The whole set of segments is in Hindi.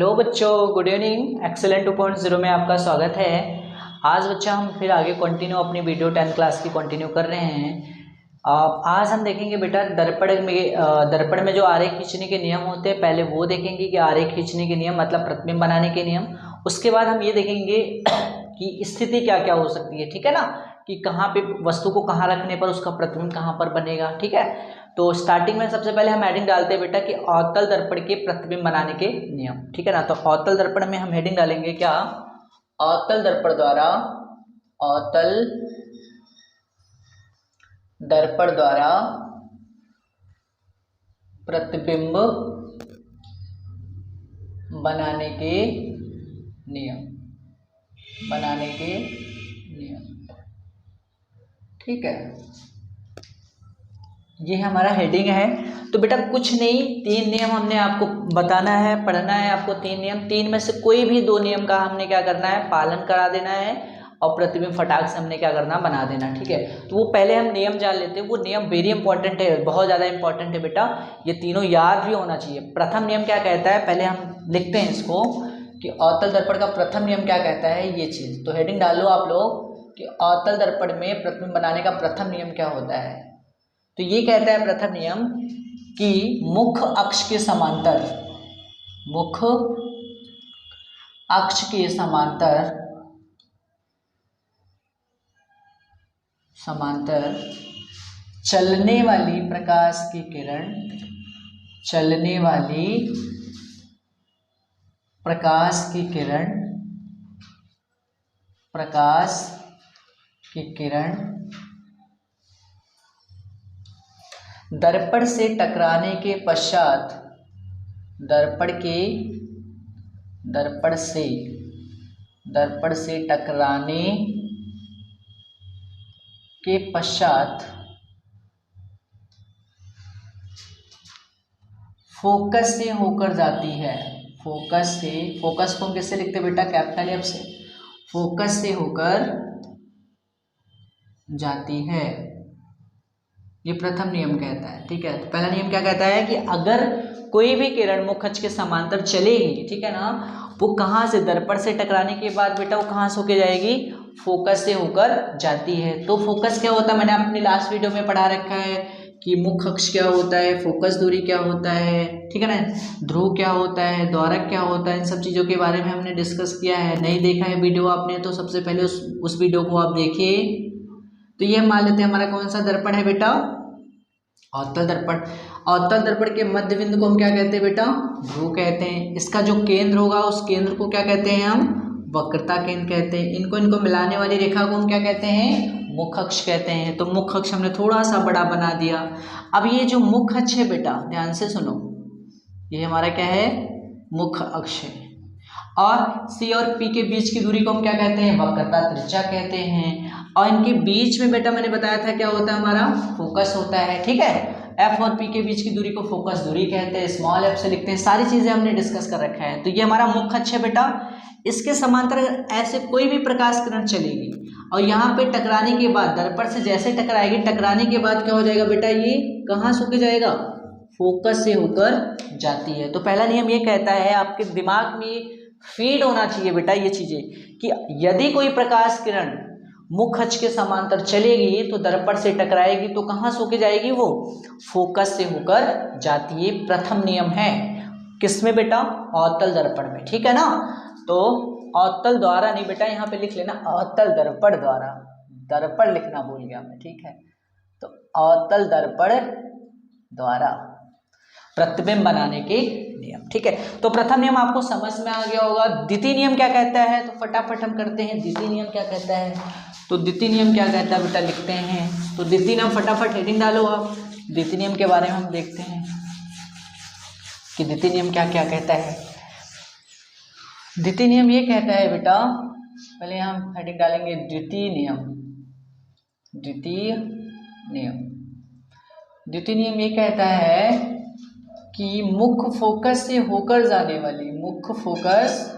हेलो बच्चों, गुड इवनिंग। एक्सेलेंट 2.0 में आपका स्वागत है। आज बच्चा हम फिर आगे कंटिन्यू अपनी वीडियो 10th क्लास की कंटिन्यू कर रहे हैं। आज हम देखेंगे बेटा दर्पण में जो आरेख खींचने के नियम होते हैं, पहले वो देखेंगे कि आरेख खींचने के नियम मतलब प्रतिबिंब बनाने के नियम। उसके बाद हम ये देखेंगे कि स्थिति क्या क्या हो सकती है, ठीक है ना, कि कहाँ पे वस्तु को कहाँ रखने पर उसका प्रतिबिंब कहाँ पर बनेगा। ठीक है, तो स्टार्टिंग में सबसे पहले हम हेडिंग डालते हैं बेटा कि अवतल दर्पण के प्रतिबिंब बनाने के नियम। ठीक है ना, तो अवतल दर्पण में हम हेडिंग डालेंगे क्या, अवतल दर्पण द्वारा प्रतिबिंब बनाने के नियम। ठीक है, ये हमारा हेडिंग है। तो बेटा कुछ नहीं, 3 नियम हमने आपको बताना है, पढ़ना है आपको। 3 नियम, 3 में से कोई भी 2 नियम का हमने क्या करना है, पालन करा देना है, और प्रतिबिंब फटाक से हमने क्या करना, बना देना। ठीक है, तो वो पहले हम नियम जान लेते हैं। वो नियम वेरी इंपॉर्टेंट है, बहुत ज़्यादा इंपॉर्टेंट है बेटा, ये तीनों याद भी होना चाहिए। प्रथम नियम क्या कहता है, पहले हम लिखते हैं इसको कि अवतल दर्पण का प्रथम नियम क्या कहता है, ये चीज़। तो हेडिंग डालो आप लोग कि अवतल दर्पण में प्रतिबिंब बनाने का प्रथम नियम क्या होता है। तो ये कहता है प्रथम नियम कि मुख्य अक्ष के समांतर चलने वाली प्रकाश की किरण दर्पण से टकराने के पश्चात दर्पण से टकराने के पश्चात फोकस से होकर जाती है। फोकस को हम किससे लिखते हैं बेटा, कैपिटल एफ से। फोकस से होकर जाती है, ये प्रथम नियम कहता है। ठीक है, तो पहला नियम क्या कहता है कि अगर कोई भी किरण मुख्य अक्ष के समांतर चलेगी, ठीक है ना, वो कहाँ से, दर्पण से टकराने के बाद बेटा वो कहाँ से होके जाएगी, फोकस से होकर जाती है। तो फोकस क्या होता है, मैंने अपनी लास्ट वीडियो में पढ़ा रखा है कि मुख्य अक्ष क्या होता है, फोकस दूरी क्या होता है, ठीक है ना, ध्रुव क्या होता है, द्वारक क्या होता है, इन सब चीज़ों के बारे में हमने डिस्कस किया है। नहीं देखा है वीडियो आपने तो सबसे पहले उस वीडियो को आप देखिए। तो ये मान लेते हैं हमारा कौन सा दर्पण है बेटा, अवतल दर्पण। अवतल दर्पण के मध्य बिंदु को हम क्या कहते हैं बेटा, ध्रुव कहते हैं। इसका जो केंद्र होगा उस केंद्र को क्या कहते हैं हम, वक्रता केंद्र कहते हैं। इनको मिलाने वाली रेखा को हम क्या कहते हैं, मुख्य अक्ष कहते हैं। तो मुख्य अक्ष हमने थोड़ा सा बड़ा बना दिया। अब ये जो मुख्य अक्ष है बेटा, ध्यान से सुनो, ये हमारा क्या है, मुख्य अक्ष है। और C और P के बीच की दूरी को हम क्या कहते हैं, वक्रता त्रिज्या कहते हैं। और इनके बीच में बेटा मैंने बताया था क्या होता है, हमारा फोकस होता है। ठीक है, F और P के बीच की दूरी को फोकस दूरी कहते हैं, स्मॉल f से लिखते हैं। सारी चीजें हमने डिस्कस कर रखा है। तो ये हमारा मुख्य अक्ष है बेटा। इसके समांतर ऐसे कोई भी प्रकाश किरण चलेगी और यहाँ पे टकराने के बाद, दर्पण से जैसे टकराएगी, टकराने के बाद क्या हो जाएगा बेटा, ये कहाँ से होके जाएगा, फोकस से होकर जाती है। तो पहला नियम ये कहता है, आपके दिमाग में फीड होना चाहिए बेटा ये चीजें, कि यदि कोई प्रकाश किरण मुख्य अक्ष के समांतर चलेगी तो दर्पण से टकराएगी तो कहाँ से होके जाएगी, वो फोकस से होकर जाती है। प्रथम नियम है किसमें बेटा, अवतल दर्पण में। ठीक है ना, तो अवतल द्वारा नहीं बेटा, यहाँ पे लिख लेना अवतल दर्पण द्वारा, दर्पण लिखना भूल गया मैं। ठीक है, तो अवतल दर्पण द्वारा प्रतिबिंब बनाने के नियम। ठीक है, तो प्रथम नियम आपको समझ में आ गया होगा। द्वितीय नियम क्या कहता है, तो फटाफट हम करते हैं। द्वितीय नियम क्या कहता है, तो द्वितीय नियम क्या कहता है बेटा, लिखते हैं। तो द्वितीय नियम फटाफट हेडिंग डालो आप, द्वितीय नियम के बारे में हम देखते हैं कि द्वितीय नियम क्या क्या कहता है। द्वितीय नियम ये कहता है बेटा, पहले हम हेडिंग डालेंगे द्वितीय नियम ये कहता है कि मुख्य फोकस से होकर जाने वाली, मुख्य फोकस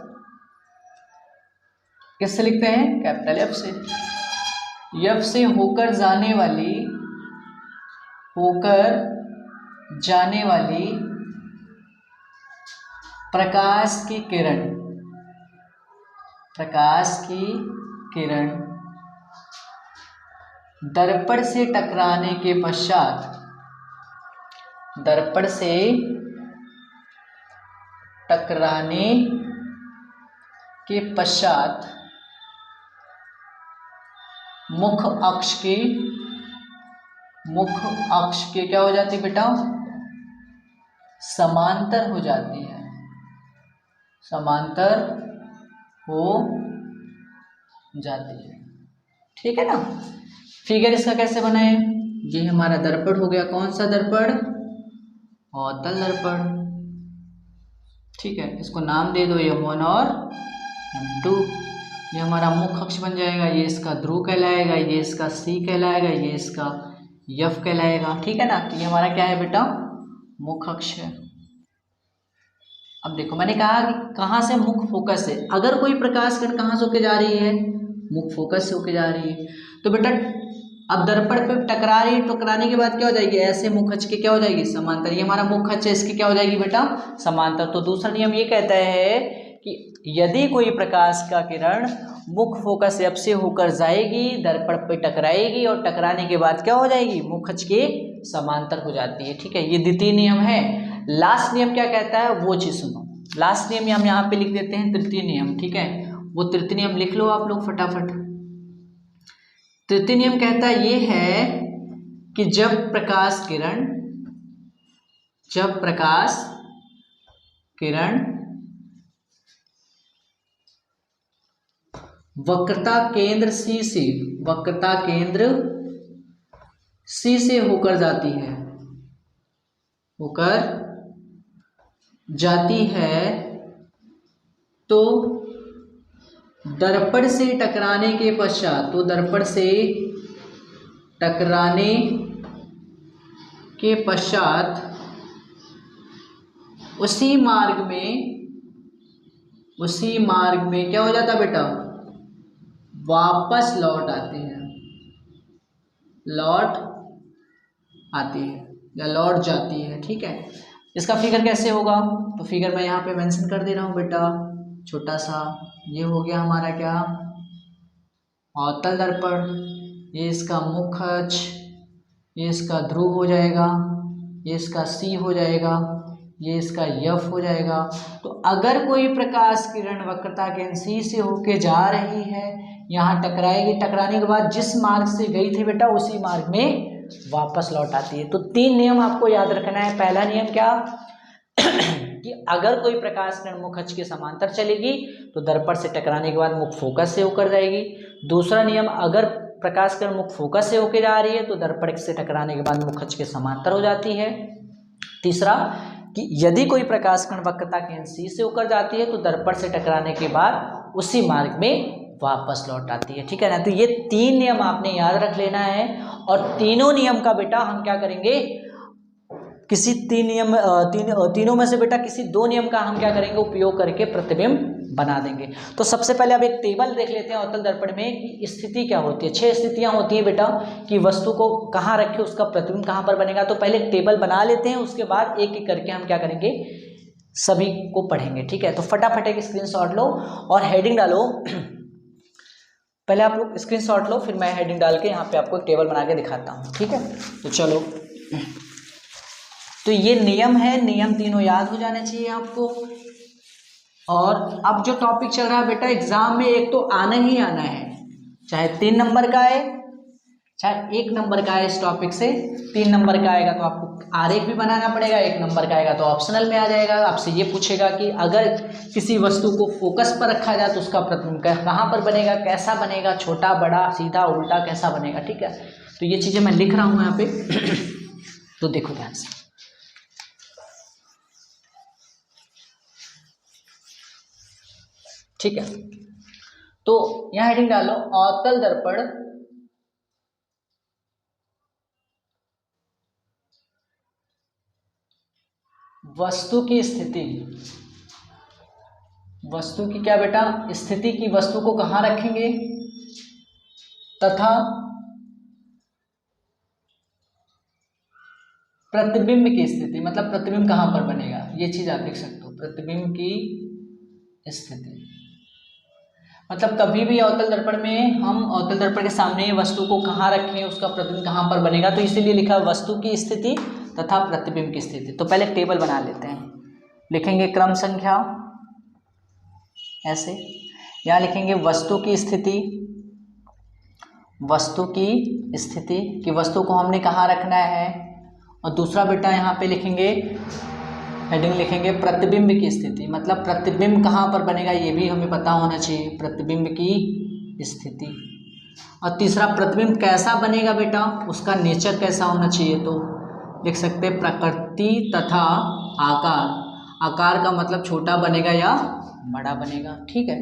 किससे लिखते हैं, कैपिटल एफ से, एफ से होकर जाने वाली प्रकाश की किरण, प्रकाश की किरण दर्पण से टकराने के पश्चात, दर्पण से टकराने के पश्चात मुख अक्ष की, मुख अक्ष के क्या हो जाती है बेटा, समांतर हो जाती है, समांतर हो जाती है। ठीक है ना। फिगर इसका कैसे बनाए, ये हमारा दर्पण हो गया, कौन सा दर्पण, अवतल दर्पण। ठीक है, इसको नाम दे दो M1 और M2। ये हमारा मुख अक्ष बन जाएगा, ये इसका ध्रुव कहलाएगा, ये इसका C कहलाएगा, ये इसका F कहलाएगा। ठीक है ना। तो ये हमारा क्या है बेटा, मुख अक्ष है। अब देखो मैंने कहा कि कहाँ से मुख फोकस है, अगर कोई प्रकाश किरण कहाँ से होके जा रही है, मुख फोकस से होके जा रही है, तो बेटा अब दर्पण पे टकरा रही है, टकराने के बाद क्या हो जाएगी, ऐसे मुख अक्ष के क्या हो जाएगी, समांतर। ये हमारा मुख अक्ष है, इसकी क्या हो जाएगी बेटा, समांतर। तो दूसरा नियम ये कहता है कि यदि कोई प्रकाश का किरण मुख फोकस F से होकर जाएगी, दर्पण पे टकराएगी और टकराने के बाद क्या हो जाएगी, मुख अक्ष के समांतर हो जाती है। ठीक है, ये द्वितीय नियम है। लास्ट नियम क्या कहता है वो चीज सुनो। लास्ट नियम हम यहाँ पे लिख देते हैं तृतीय नियम। ठीक है, वो तृतीय नियम लिख लो आप लोग फटाफट। तृतीय नियम कहता है ये है कि जब प्रकाश किरण, जब प्रकाश किरण वक्रता केंद्र C से, वक्रता केंद्र C से होकर जाती है, होकर जाती है, तो दर्पण से टकराने के पश्चात, तो दर्पण से टकराने के पश्चात उसी मार्ग में, उसी मार्ग में क्या हो जाता बेटा, वापस लौट आते हैं, लौट आती है या लौट जाती है। ठीक है, इसका फिगर कैसे होगा, तो फिगर मैं यहाँ पे मेंशन कर दे रहा हूँ बेटा छोटा सा। ये हो गया हमारा क्या, अवतल दर्पण, ये इसका मुख अक्ष, ये इसका ध्रुव हो जाएगा, ये इसका C हो जाएगा, ये इसका F हो जाएगा। तो अगर कोई प्रकाश किरण वक्रता केंद्र C से होके जा रही है, यहाँ टकराएगी, टकराने के बाद जिस मार्ग से गई थी बेटा उसी मार्ग में वापस लौट आती है। तो 3 नियम आपको याद रखना है। पहला नियम क्या कि अगर कोई प्रकाश किरण मुख अक्ष के समांतर चलेगी तो दर्पण से टकराने के बाद मुख फोकस से होकर जाएगी। दूसरा नियम, अगर प्रकाश किरण मुख फोकस से होकर जा रही है तो दर्पण से टकराने के बाद मुख अक्ष के समांतर हो जाती है। तीसरा कि यदि कोई प्रकाश किरण वक्रता केंद्र C से होकर जाती है तो दर्पण से टकराने के बाद उसी मार्ग में वापस लौट आती है। ठीक है ना। तो ये 3 नियम आपने याद रख लेना है और तीनों नियम का बेटा हम क्या करेंगे, किसी तीनों में से बेटा किसी 2 नियम का हम क्या करेंगे, उपयोग करके प्रतिबिंब बना देंगे। तो सबसे पहले अब एक टेबल देख लेते हैं अवतल दर्पण में कि स्थिति क्या होती है। 6 स्थितियां होती है बेटा कि वस्तु को कहाँ रखे, उसका प्रतिबिंब कहाँ पर बनेगा। तो पहले एक टेबल बना लेते हैं, उसके बाद एक एक करके हम क्या करेंगे, सभी को पढ़ेंगे। ठीक है, तो फटाफट एक स्क्रीनशॉट लो और हेडिंग डालो। पहले आप लोग स्क्रीनशॉट लो, फिर मैं हेडिंग डाल के यहाँ पे आपको एक टेबल बना के दिखाता हूँ। ठीक है, तो चलो, तो ये नियम है, नियम तीनों याद हो जाने चाहिए आपको। और अब जो टॉपिक चल रहा है बेटा एग्जाम में एक तो आना ही आना है, चाहे 3 नंबर का है चाहे 1 नंबर का है। इस टॉपिक से 3 नंबर का आएगा तो आपको आरेख भी बनाना पड़ेगा, 1 नंबर का आएगा तो ऑप्शनल में आ जाएगा। आपसे ये पूछेगा कि अगर किसी वस्तु को फोकस पर रखा जाए तो उसका प्रतिबिंब कहाँ पर बनेगा, कैसा बनेगा, छोटा बड़ा सीधा उल्टा कैसा बनेगा। ठीक है, तो ये चीज़ें मैं लिख रहा हूँ यहाँ पे तो देखो ध्यान से। ठीक है, तो यहाँ हेडिंग डालो अवतल दर्पण वस्तु की स्थिति, वस्तु की क्या बेटा स्थिति की, वस्तु को कहाँ रखेंगे तथा प्रतिबिंब की स्थिति, मतलब प्रतिबिंब कहाँ पर बनेगा, ये चीज आप लिख सकते हो। प्रतिबिंब की स्थिति मतलब कभी भी अवतल दर्पण में हम अवतल दर्पण के सामने वस्तु को कहाँ रखें, उसका प्रतिबिंब कहाँ पर बनेगा, तो इसीलिए लिखा वस्तु की स्थिति तथा प्रतिबिंब की स्थिति। तो पहले टेबल बना लेते हैं, लिखेंगे क्रम संख्या ऐसे, यहाँ लिखेंगे वस्तु की स्थिति, वस्तु की स्थिति कि वस्तु को हमने कहाँ रखना है, और दूसरा बेटा यहाँ पे लिखेंगे हेडिंग लिखेंगे प्रतिबिंब की स्थिति, मतलब प्रतिबिंब कहाँ पर बनेगा ये भी हमें पता होना चाहिए, प्रतिबिंब की स्थिति। और तीसरा प्रतिबिंब कैसा बनेगा बेटा, उसका नेचर कैसा होना चाहिए, तो लिख सकते हैं प्रकृति तथा आकार। आकार का मतलब छोटा बनेगा या बड़ा बनेगा, ठीक है।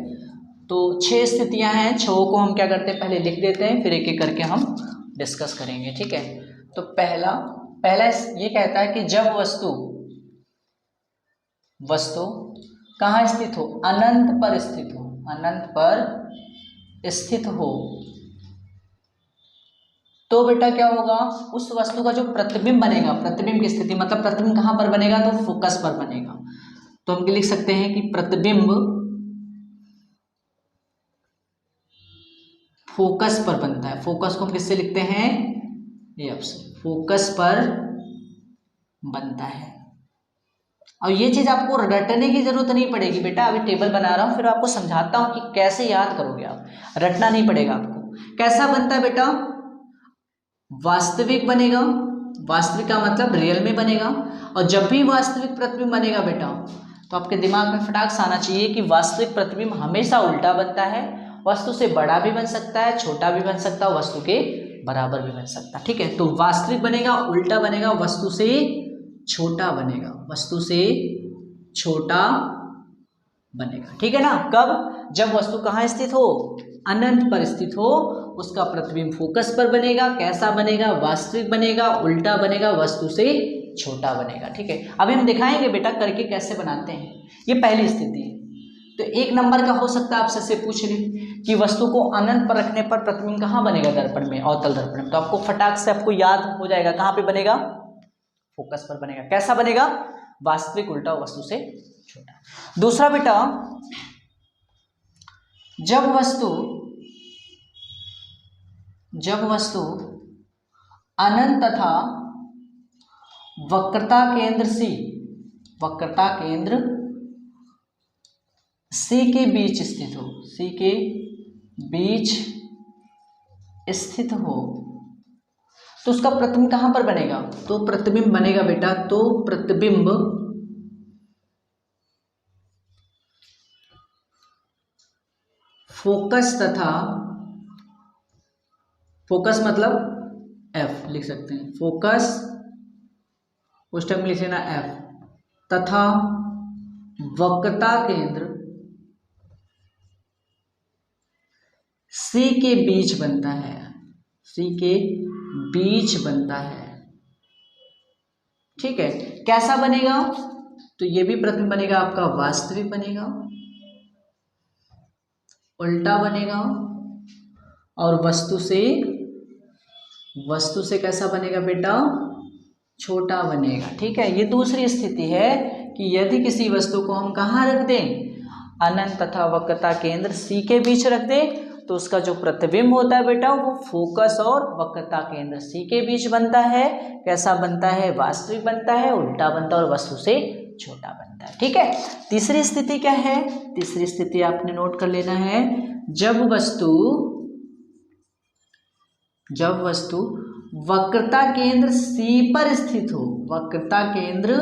तो 6 स्थितियां हैं, 6 को हम क्या करते हैं पहले लिख देते हैं, फिर एक एक करके हम डिस्कस करेंगे, ठीक है। तो पहला ये कहता है कि जब वस्तु कहाँ स्थित हो, अनंत पर स्थित हो, अनंत पर स्थित हो, तो बेटा क्या होगा, उस वस्तु का जो प्रतिबिंब बनेगा, प्रतिबिंब की स्थिति मतलब प्रतिबिंब कहाँ पर बनेगा, तो फोकस पर बनेगा। तो हम लिख सकते हैं कि प्रतिबिंब फोकस पर बनता है। फोकस को हम किससे लिखते हैं, ये ऑप्शन, फोकस पर बनता है। और ये चीज आपको रटने की जरूरत नहीं पड़ेगी बेटा, अभी टेबल बना रहा हूं फिर आपको समझाता हूं कि कैसे याद करोगे आप, रटना नहीं पड़ेगा आपको। कैसा बनता है बेटा, वास्तविक बनेगा, वास्तविक का मतलब रियल में बनेगा। और जब भी वास्तविक प्रतिबिंब बनेगा बेटा, तो आपके दिमाग में फटाक से आना चाहिए कि वास्तविक प्रतिबिंब हमेशा उल्टा बनता है, वस्तु से बड़ा भी बन सकता है, छोटा भी बन सकता है, वस्तु के बराबर भी बन सकता है, ठीक है। तो वास्तविक बनेगा, उल्टा बनेगा, वस्तु से छोटा बनेगा, वस्तु से छोटा बनेगा, ठीक है ना। कब, जब वस्तु कहाँ स्थित हो, अनंत पर स्थित हो, उसका प्रतिबिंब फोकस पर बनेगा। कैसा बनेगा, वास्तविक बनेगा, उल्टा बनेगा, वस्तु से छोटा बनेगा, ठीक है। अभी हम दिखाएंगे बेटा करके कैसे बनाते हैं। ये पहली स्थिति है। तो 1 नंबर का हो सकता है आपसे पूछ ले कि वस्तु को अनंत पर रखने पर प्रतिबिंब कहाँ बनेगा दर्पण में, अवतल दर्पण में, तो आपको फटाक से आपको याद हो जाएगा कहाँ पे बनेगा, फोकस पर बनेगा। कैसा बनेगा, वास्तविक, उल्टा, वस्तु से छोटा। दूसरा बेटा, जब वस्तु अनंत तथा वक्रता केंद्र C के बीच स्थित हो, C के बीच स्थित हो, तो उसका प्रतिबिंब कहां पर बनेगा, तो प्रतिबिंब बनेगा बेटा, तो प्रतिबिंब फोकस मतलब F लिख सकते हैं, फोकस उस टाइम लिख लेना F, तथा वक्रता केंद्र C के बीच बनता है, C के बीच बनता है, ठीक है। कैसा बनेगा, तो ये भी प्रतिबिंब बनेगा आपका वास्तविक बनेगा, उल्टा बनेगा, और वस्तु से कैसा बनेगा बेटा, छोटा बनेगा, ठीक है। ये दूसरी स्थिति है कि यदि किसी वस्तु को हम कहाँ रख दें, अनंत तथा वक्रता केंद्र C के बीच रख दें, तो उसका जो प्रतिबिंब होता है बेटा वो फोकस और वक्रता केंद्र C के बीच बनता है। कैसा बनता है, वास्तविक बनता है, उल्टा बनता है, और वस्तु से छोटा बनता है, ठीक है। तीसरी स्थिति क्या है, तीसरी स्थिति आपने नोट कर लेना है, जब वस्तु वक्रता केंद्र C पर स्थित हो, वक्रता केंद्र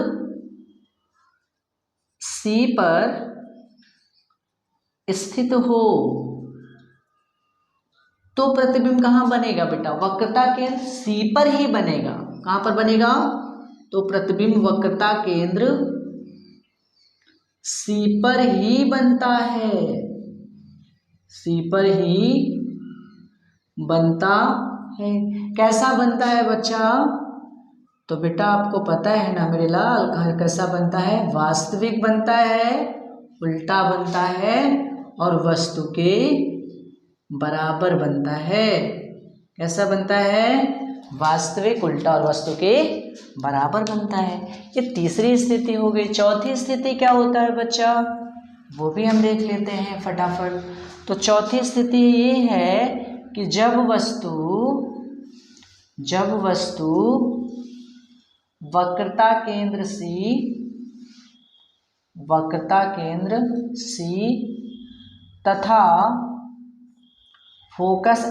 C पर स्थित हो, तो प्रतिबिंब कहां बनेगा बेटा, वक्रता केंद्र C पर ही बनेगा। कहां पर बनेगा, तो प्रतिबिंब वक्रता केंद्र C पर ही बनता है, C पर ही बनता है। कैसा बनता है बच्चा, तो बेटा आपको पता है ना मेरे लाल, कैसा बनता है, वास्तविक बनता है, उल्टा बनता है, और वस्तु के बराबर बनता है। कैसा बनता है, वास्तविक उल्टा और वस्तु के बराबर बनता है। ये तीसरी स्थिति हो गई। चौथी स्थिति क्या होता है बच्चा, वो भी हम देख लेते हैं फटाफट। तो चौथी स्थिति ये है कि जब वस्तु वक्रता केंद्र C तथा फोकस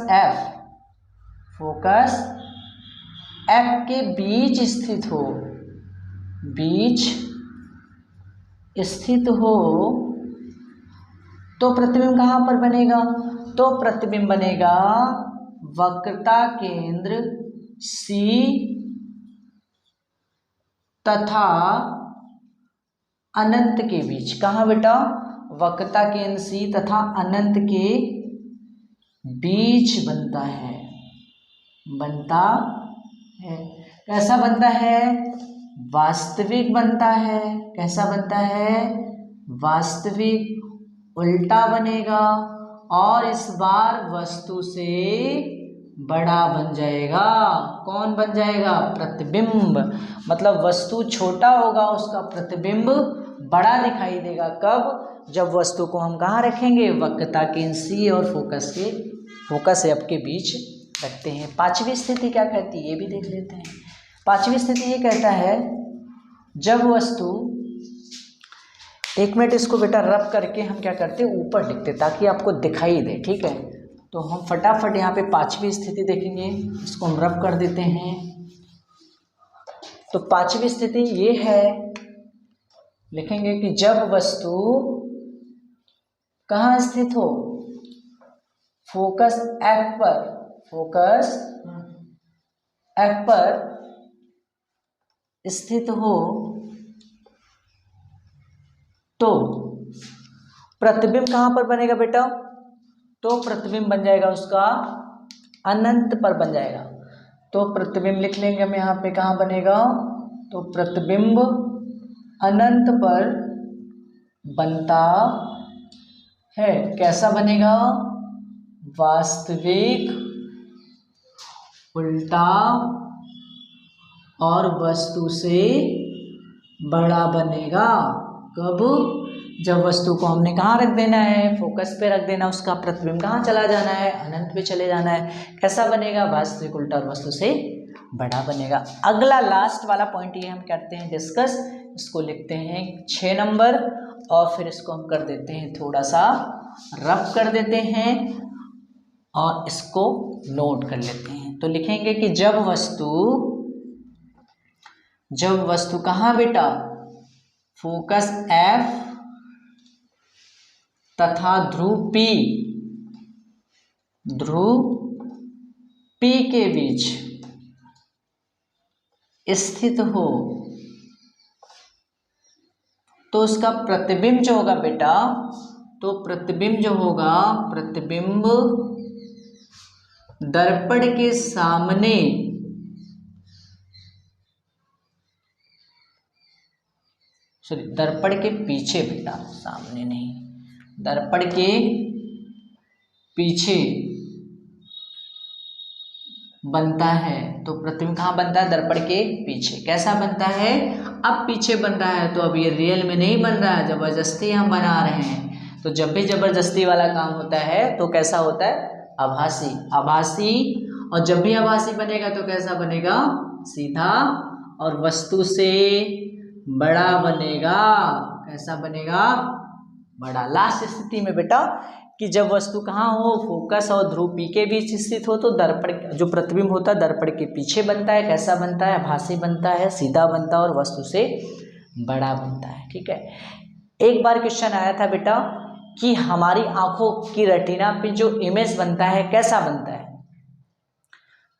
F के बीच स्थित हो तो प्रतिबिंब कहाँ पर बनेगा, तो प्रतिबिंब बनेगा वक्रता केंद्र C तथा अनंत के बीच। कहाँ बेटा, वक्रता केंद्र C तथा अनंत के बीच बनता है। कैसा बनता है, वास्तविक बनता है। कैसा बनता है, वास्तविक उल्टा बनेगा और इस बार वस्तु से बड़ा बन जाएगा। कौन बन जाएगा, प्रतिबिंब। मतलब वस्तु छोटा होगा, उसका प्रतिबिंब बड़ा दिखाई देगा। कब, जब वस्तु को हम कहाँ रखेंगे, वक्रता केंद्र C और फोकस F के बीच रखते हैं। पांचवी स्थिति क्या कहती है, ये भी देख लेते हैं। पांचवी स्थिति ये कहता है, जब वस्तु, एक मिनट इसको बेटा रब करके हम क्या करते हैं, ऊपर लिखते ताकि आपको दिखाई दे, ठीक है। तो हम फटाफट यहाँ पे पांचवी स्थिति देखेंगे, इसको हम रब कर देते हैं। तो पांचवी स्थिति ये है, लिखेंगे कि जब वस्तु कहाँ स्थित हो, फोकस F पर स्थित हो तो प्रतिबिंब कहाँ पर बनेगा बेटा, तो प्रतिबिंब बन जाएगा उसका अनंत पर बन जाएगा। तो प्रतिबिंब लिख लेंगे हम यहाँ पे, कहाँ बनेगा, तो प्रतिबिंब अनंत पर बनता है। कैसा बनेगा, वास्तविक उल्टा और वस्तु से बड़ा बनेगा। कब, जब वस्तु को हमने कहाँ रख देना है, फोकस पे रख देना, उसका प्रतिबिंब कहाँ चला जाना है, अनंत पे चले जाना है। कैसा बनेगा, वास्तविक उल्टा और वस्तु से बड़ा बनेगा। अगला लास्ट वाला पॉइंट ये हम करते हैं डिस्कस, इसको लिखते हैं 6 नंबर और फिर इसको हम कर देते हैं थोड़ा सा रफ कर देते हैं और इसको नोट कर लेते हैं। तो लिखेंगे कि जब वस्तु कहाँ बेटा, फोकस F तथा ध्रुव P के बीच स्थित हो तो उसका प्रतिबिंब जो होगा बेटा, तो प्रतिबिंब जो होगा, प्रतिबिंब दर्पण के सामने दर्पण के पीछे बेटा, सामने नहीं, दर्पण के पीछे बनता है। तो प्रतिबिंब कहाँ बनता है, दर्पण के पीछे। कैसा बनता है, अब पीछे बन रहा है, तो अब ये रियल में नहीं बन रहा है, जबरदस्ती हम बना रहे हैं। तो जब भी जबरदस्ती वाला काम होता है तो कैसा होता है, आभासी। और जब भी आभासी बनेगा तो कैसा बनेगा, सीधा और वस्तु से बड़ा बनेगा। कैसा बनेगा, बड़ा। लास्ट स्थिति में बेटा कि जब वस्तु कहाँ हो, फोकस और ध्रुव P के बीच स्थित हो तो दर्पण जो प्रतिबिंब होता है दर्पण के पीछे बनता है। कैसा बनता है, आभासी बनता है, सीधा बनता है और वस्तु से बड़ा बनता है। ठीक है। एक बार क्वेश्चन आया था बेटा कि हमारी आंखों की रेटिना पे जो इमेज बनता है कैसा बनता है,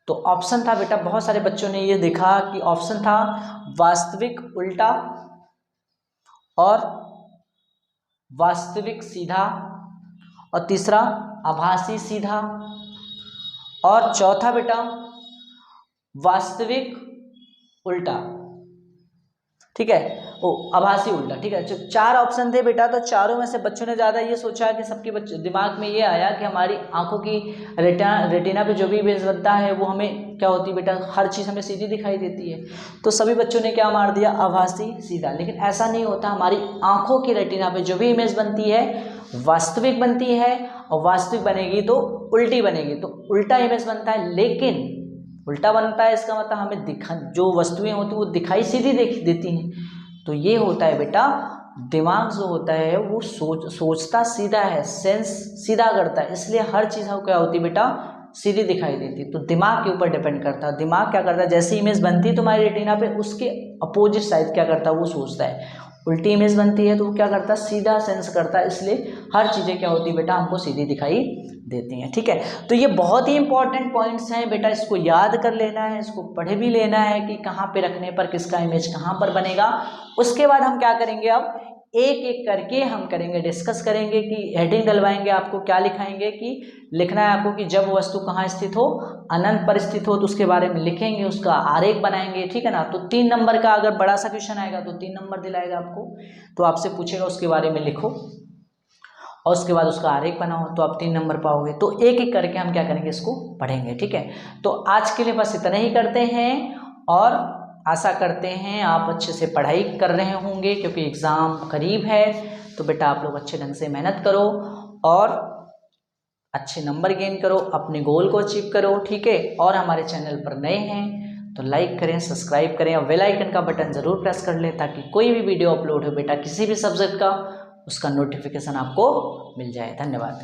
तो ऑप्शन था बेटा, बहुत सारे बच्चों ने ये देखा कि ऑप्शन था वास्तविक उल्टा और वास्तविक सीधा और तीसरा आभासी सीधा और चौथा बेटा वास्तविक उल्टा। ठीक है, आभासी उल्टा। ठीक है, जो 4 ऑप्शन थे बेटा, तो चारों में से बच्चों ने ज़्यादा ये सोचा कि सबके बच्चों दिमाग में ये आया कि हमारी आंखों की रेटिना पे जो भी इमेज बनता है वो हमें क्या होती है बेटा, हर चीज़ हमें सीधी दिखाई देती है। तो सभी बच्चों ने क्या मार दिया, आभासी सीधा। लेकिन ऐसा नहीं होता, हमारी आंखों की रेटिना पे जो भी इमेज बनती है वास्तविक बनती है, और वास्तविक बनेगी तो उल्टी बनेगी, तो उल्टा इमेज बनता है। लेकिन उल्टा बनता है इसका मतलब हमें जो वस्तुएं होती हैं वो दिखाई सीधी देती हैं। तो ये होता है बेटा, दिमाग जो होता है वो सोचता सीधा है, सेंस सीधा करता है, इसलिए हर चीज़ क्या होती है बेटा, सीधी दिखाई देती है। तो दिमाग के ऊपर डिपेंड करता है, दिमाग क्या करता है, जैसी इमेज बनती है तुम्हारी रेटिना पे उसके अपोजिट साइड क्या करता है वो सोचता है। उल्टी इमेज बनती है तो वो क्या करता है, सीधा सेंस करता है, इसलिए हर चीज़ें क्या होती है बेटा, हमको सीधी दिखाई देती हैं। ठीक है, तो ये बहुत ही इंपॉर्टेंट पॉइंट्स हैं बेटा, इसको याद कर लेना है, इसको पढ़ भी लेना है कि कहाँ पे रखने पर किसका इमेज कहाँ पर बनेगा। उसके बाद हम क्या करेंगे, अब एक एक करके हम करेंगे, डिस्कस करेंगे कि हेडिंग डलवाएंगे, आपको क्या लिखाएंगे कि लिखना है आपको कि जब वस्तु कहाँ स्थित हो, अनंत पर स्थित हो, तो उसके बारे में लिखेंगे, उसका आरेख बनाएंगे। ठीक है ना, तो 3 नंबर का अगर बड़ा सा क्वेश्चन आएगा तो 3 नंबर दिलाएगा आपको, तो आपसे पूछेगा उसके बारे में लिखो और उसके बाद उसका आरेख बनाओ, तो आप 3 नंबर पाओगे। तो एक एक करके हम क्या करेंगे, इसको पढ़ेंगे। ठीक है, तो आज के लिए बस इतना ही करते हैं, और आशा करते हैं आप अच्छे से पढ़ाई कर रहे होंगे, क्योंकि एग्ज़ाम करीब है। तो बेटा आप लोग अच्छे ढंग से मेहनत करो और अच्छे नंबर गेन करो, अपने गोल को अचीव करो। ठीक है, और हमारे चैनल पर नए हैं तो लाइक करें, सब्सक्राइब करें और बेल आइकन का बटन ज़रूर प्रेस कर लें, ताकि कोई भी वीडियो अपलोड हो बेटा किसी भी सब्जेक्ट का, उसका नोटिफिकेशन आपको मिल जाए। धन्यवाद।